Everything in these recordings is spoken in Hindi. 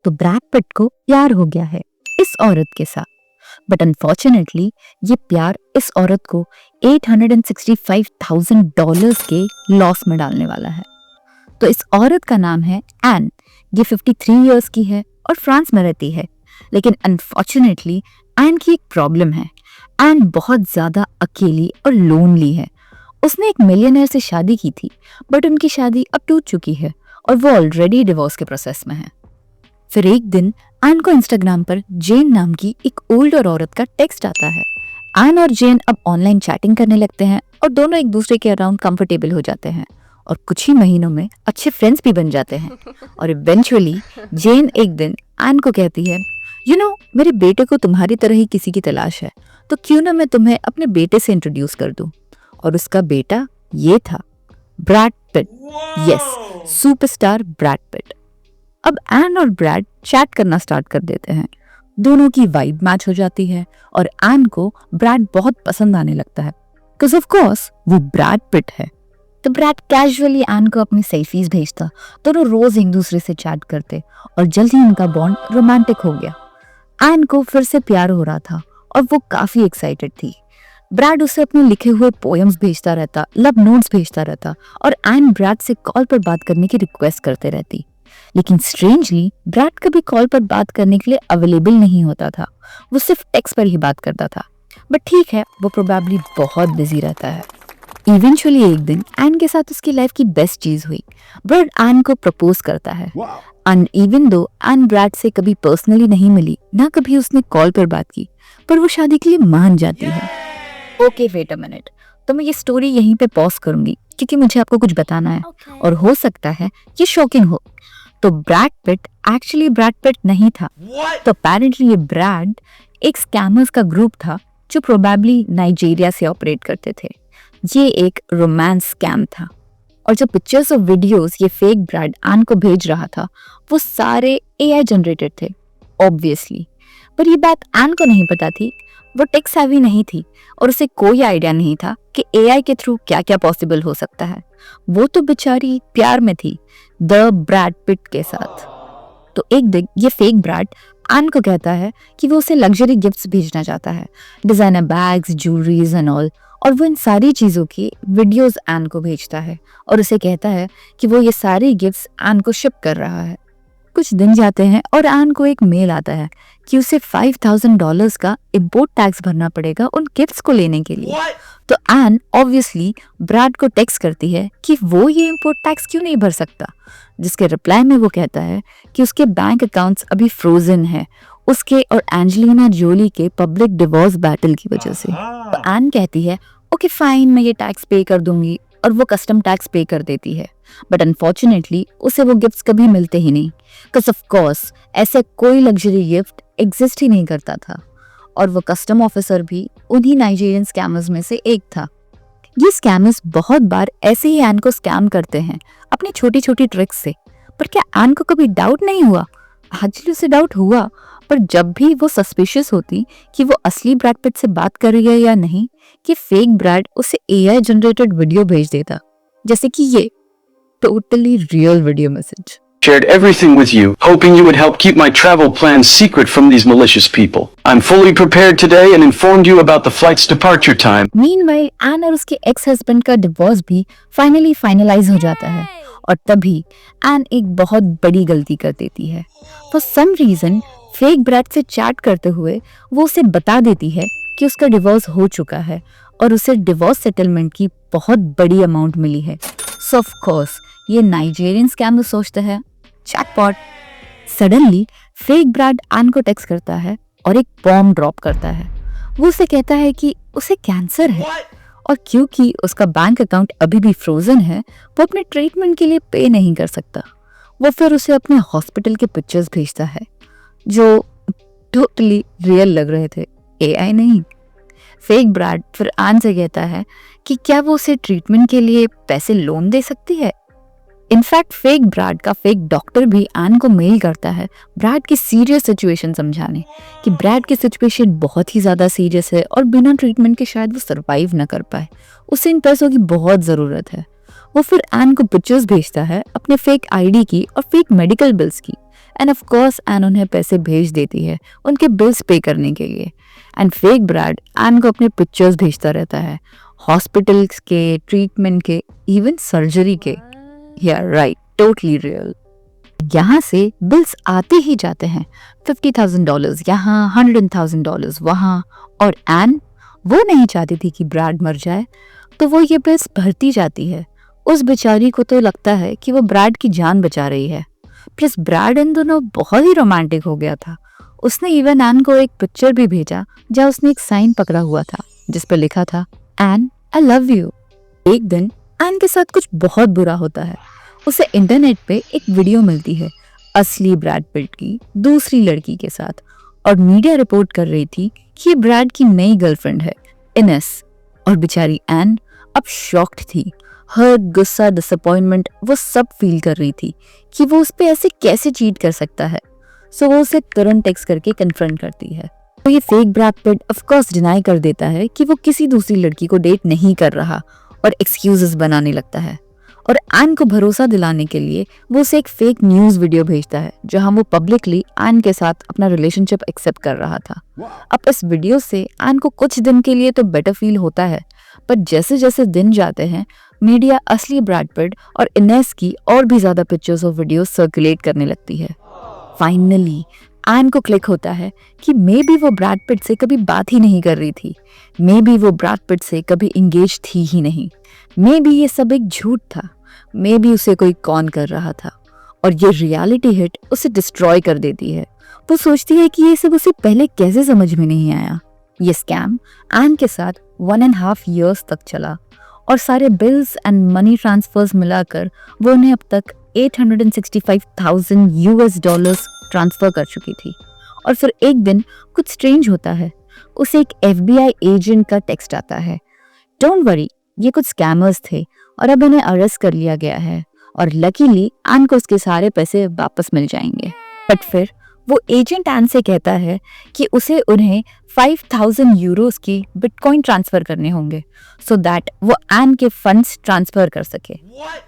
तो ब्रैड पिट को प्यार हो गया है इस औरत के साथ। बट अनफॉर्चुनेटली ये प्यार इस औरत को $865,000 के लॉस में डालने वाला है। तो इस औरत का नाम है एन। ये 53 इयर्स की है और फ्रांस में रहती है। लेकिन अनफॉर्चुनेटली एन की एक प्रॉब्लम है। एन बहुत ज्यादा अकेली और लोनली है। उसने एक मिलियनेयर से शादी की थी, बट उनकी शादी अब टूट चुकी है और वो ऑलरेडी डिवोर्स के प्रोसेस में है। फिर एक दिन एन को इंस्टाग्राम पर जेन नाम की एक ओल्डर औरत का टेक्स्ट आता है। एन और जेन अब ऑनलाइन चैटिंग करने लगते हैं और दोनों एक दूसरे के अराउंड कंफर्टेबल हो जाते हैं और कुछ ही महीनों में अच्छे फ्रेंड्स भी बन जाते हैं। और इवेंचुअली जेन एक दिन एन को कहती है, मेरे बेटे को तुम्हारी तरह ही किसी की तलाश है, तो क्यों ना मैं तुम्हें अपने बेटे से इंट्रोड्यूस कर दूं। और उसका बेटा ये था, Brad Pitt. Yes, superstar Brad Pitt. अब एन और ब्रैड चैट करना स्टार्ट कर देते हैं। दोनों की वाइब मैच हो जाती है और एन को ब्रैड बहुत पसंद आने लगता है, बिकॉज ऑफ कोर्स वो ब्रैड पिट है। तो ब्रैड कैजुअली एन को अपनी सेल्फीज भेजता। दोनों रोज एक दूसरे से चैट करते और जल्द ही उनका बॉन्ड रोमांटिक हो गया। एन को फिर से प्यार हो रहा था और वो काफी एक्साइटेड थी। ब्रैड उसे अपने लिखे हुए पोएम्स भेजता रहता, लव नोट्स भेजता रहता और एन ब्रैड से कॉल पर बात करने की रिक्वेस्ट करते रहती। लेकिन स्ट्रेंजली ब्रैड कभी कॉल पर बात करने के लिए अवेलेबल नहीं होता था। वो सिर्फ टेक्स्ट पर ही बात करता था। बट ठीक है, वो प्रोबेबली बहुत बिजी रहता है। इवेंचुअली एक दिन एन के साथ उसकी लाइफ की बेस्ट चीज हुई। ब्रैड एन को प्रपोज करता है। And even though Anne Brad से कभी पर्सनली नहीं मिली, ना कभी उसने कॉल पर बात की, पर वो शादी के लिए मान जाती है। ओके वेट अ मिनट, तो मैं ये स्टोरी यहीं पे पॉज करूंगी क्योंकि मुझे आपको कुछ बताना है और हो सकता है ये शॉकिंग हो। तो Brad Pitt actually Brad Pitt नहीं था। तो अपेरेंटली ये ब्रैड एक स्कैमर्स का ग्रुप था जो प्रोबेबली नाइजीरिया से ऑपरेट करते थे। ये एक रोमांस स्कैम था और जो पिक्चर्स और वीडियोस ये फेक ब्रैड एन को भेज रहा था वो सारे एआई जनरेटेड थे ऑब्वियसली। पर ये बात एन को नहीं पता थी। वो टेक सेवी नहीं थी और उसे कोई आइडिया नहीं था कि एआई के थ्रू क्या क्या पॉसिबल हो सकता है। वो तो बेचारी प्यार में थी द ब्रैड पिट के साथ। तो एक दिन ये फेक ब्रैड एन को कहता है कि वो उसे लग्जरी गिफ्ट्स भेजना चाहता है, designer bags, jewelleries and all. और वो इन सारी चीजों की वीडियोस एन को भेजता है और उसे कहता है कि वो ये सारी गिफ्ट्स एन को शिप कर रहा है। कुछ दिन जाते हैं और एन को एक मेल आता है कि उसे $5,000 का इंपोर्ट टैक्स भरना पड़ेगा उन गिफ्ट्स को लेने के लिए। तो एन ऑब्वियसली ब्रैड को टेक्स्ट करती है कि वो ये इंपोर्ट टैक्स क्यों नहीं भर सकता, जिसके रिप्लाई में वो कहता है कि उसके बैंक अकाउंट्स अभी फ्रोजन है उसके और एंजेलिना जोली के पब्लिक डिवोर्स बैटल की वजह से। तो एन कहती है ओके फाइन, मैं ये टैक्स पे कर दूंगी और वो कस्टम टैक्स पे कर देती है। बट अनफॉर्चुनेटली उसे वो गिफ्ट्स कभी मिलते ही नहीं, बिकॉज ऑफ कोर्स ऐसे कोई लग्जरी गिफ्ट एग्जिस्ट ही नहीं करता था और वो कस्टम ऑफिसर भी उन्हीं नाइजीरियन स्कैमर्स में से एक था। ये स्कैमर्स बहुत बार ऐसे ही एन को स्कैम करते हैं अपनी छोटी छोटी ट्रिक्स से। पर क्या एन को कभी डाउट नहीं हुआ? एक्चुअली उसे डाउट हुआ, पर जब भी वो सस्पिशियस होती कि वो असली ब्रैड पिट से बात कर रही है या नहीं, कि फेक ब्रैड उसे एआई जनरेटेड वीडियो भेज देता, जैसे कि ये totally real video message. Shared everything with you, hoping you would help keep my travel plans secret from these malicious people. I'm fully prepared today and informed you about the flight's departure time. Meanwhile, Anne और उसके एक्स हस्बैंड का डिवोर्स भी फाइनली फाइनलाइज हो जाता है और तभी एन एक बहुत बड़ी गलती कर देती है। For some reason fake Brad से चैट करते हुए वो उसे बता देती है कि उसका डिवोर्स हो चुका है और उसे डिवोर्स सेटलमेंट की बहुत बड़ी अमाउंट मिली है। सो ऑफ कोर्स ये नाइजीरियन स्कैमर सोचते हैं jackpot. Suddenly fake Brad Anne को टेक्स्ट करता है और एक बॉम्ब ड्रॉप करता है। वो उसे कहता है कि उसे कैंसर है और क्योंकि उसका बैंक अकाउंट अभी भी फ्रोजन है वो अपने ट्रीटमेंट के लिए पे नहीं कर सकता। वो फिर उसे अपने हॉस्पिटल के पिक्चर्स भेजता है जो टोटली रियल लग रहे थे, एआई नहीं। फेक ब्रैड फिर एन से कहता है कि क्या वो उसे ट्रीटमेंट के लिए पैसे लोन दे सकती है। इनफैक्ट फेक ब्रैड का फेक डॉक्टर भी एन को मेल करता है ब्रैड की सीरियस सिचुएशन समझाने कि ब्रैड की सिचुएशन बहुत ही ज़्यादा सीरियस है और बिना ट्रीटमेंट के शायद वो सरवाइव ना कर पाए, उसे इन पैसों की बहुत ज़रूरत है। वो फिर एन को पिक्चर्स भेजता है अपने फेक आईडी की और फेक मेडिकल बिल्स की एंड ऑफ कोर्स एन उन्हें पैसे भेज देती है उनके बिल्स पे करने के लिए। एंड फेक ब्रैड एन को अपने पिक्चर्स भेजता रहता है, हॉस्पिटल्स के, ट्रीटमेंट के, इवन सर्जरी के। या राइट, टोटली रियल। यहाँ से बिल्स आते ही जाते हैं, $50,000 यहाँ, $100,000 वहाँ। और एन वो नहीं चाहती थी कि ब्रैड मर जाए, तो वो ये बिल्स भरती जाती है। उस बेचारी को तो लगता है कि वो ब्रैड की जान बचा रही है। प्लस ब्रैड इन दोनों बहुत ही रोमांटिक हो गया था। उसने इवन एन को एक पिक्चर भी भेजा जहाँ उसने एक साइन पकड़ा हुआ था जिस पर लिखा था एन आई लव यू। एक दिन एन के साथ कुछ बहुत बुरा होता है। उसे इंटरनेट पे एक वीडियो मिलती है असली ब्रैड पिट की दूसरी लड़की के साथ, और मीडिया रिपोर्ट कर रही थी कि ये ब्रैड की नई गर्लफ्रेंड है, इनेस। और बेचारी एन अब शॉक्ड थी। हर्ट, गुस्सा, डिसअपॉइंटमेंट वो सब फील कर रही थी कि वो उस पे ऐसे कैसे चीट कर सकता है। सो वो उसे तुरंत टेक्स्ट करके कन्फ्रंट करती है। तो ये fake Brad Pitt of course deny कर देता है कि वो किसी दूसरी लड़की को डेट नहीं कर रहा और एक्सक्यूजेस बनाने लगता है। और एन को भरोसा दिलाने के लिए वो उसे एक फेक न्यूज वीडियो भेजता है जहां वो पब्लिकली एन के साथ अपना रिलेशनशिप एक्सेप्ट कर रहा था। अब इस वीडियो से एन को कुछ दिन के लिए तो बेटर फील होता है, पर जैसे जैसे दिन जाते हैं मीडिया असली ब्रैड पिट और इनेस की और भी ज्यादा पिक्चर्स और वीडियोस सर्कुलेट करने लगती है। फाइनली एन को क्लिक होता है कि मे बी वो ब्रैड पिट से कभी बात ही नहीं कर रही थी, मे बी वो ब्रैड पिट से कभी इंगेज थी ही नहीं, मे बी ये सब एक झूठ था, मे बी उसे कोई कॉन कर रहा था। और ये रियलिटी हिट उसे डिस्ट्रॉय कर देती है। वो सोचती है कि ये सब उसे पहले कैसे समझ में नहीं आया। ये स्कैम एन के साथ 1.5 years तक चला और सारे बिल्स एंड मनी ट्रांसफर्स मिलाकर वो उन्हें अब तक $865,000 ट्रांसफर कर चुकी थी। और फिर एक दिन कुछ स्ट्रेंज होता है। उसे एक FBI एजेंट का टेक्स्ट आता है, डोंट वरी, ये कुछ स्कैमर्स थे और अब इन्हें अरेस्ट कर लिया गया है और लकीली एन को उसके सारे पैसे वापस मिल जाएंगे। बट फिर वो एजेंट एन से कहता है कि उसे उन्हें 5,000 यूरोस की बिटकॉइन ट्रांसफर करने होंगे सो दैट वो एन के फंड्स ट्रांसफर कर सके।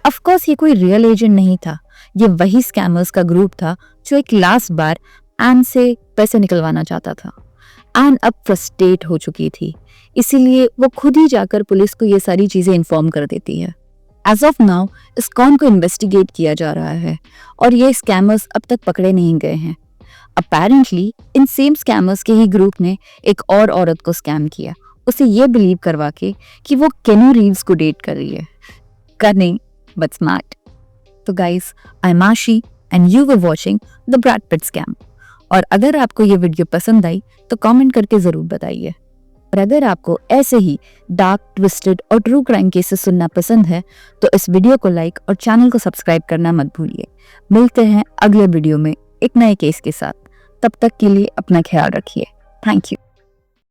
ऑफ कोर्स ये कोई रियल एजेंट नहीं था, ये वही स्कैमर्स का ग्रुप था जो एक लास्ट बार एन से पैसे निकलवाना चाहता था। एन अब फ्रस्ट्रेट हो चुकी थी, इसीलिए वो खुद ही जाकर पुलिस को ये सारी चीजें इन्फॉर्म कर देती है। एज ऑफ नाउ इस कॉन को इन्वेस्टिगेट किया जा रहा है और ये स्कैमर्स अब तक पकड़े नहीं गए हैं। अपेरेंटली इन सेम स्कैमर्स के ही ग्रुप ने एक और औरत को स्कैम किया, उसे ये बिलीव करवा के कि वो केनू रीव्स को डेट कर रही है। Cunning but smart. तो गाइस, आई एम आशी and you were watching the Brad Pitt scam. और अगर आपको ये वीडियो पसंद आई तो कमेंट करके जरूर बताइए। और अगर आपको ऐसे ही डार्क, ट्विस्टेड और ट्रू क्राइम केसेस सुनना पसंद है तो इस वीडियो को लाइक और चैनल को सब्सक्राइब करना मत भूलिए। मिलते हैं अगले वीडियो में एक नए केस के साथ। तब तक के लिए अपना ख्याल रखिए। Thank you.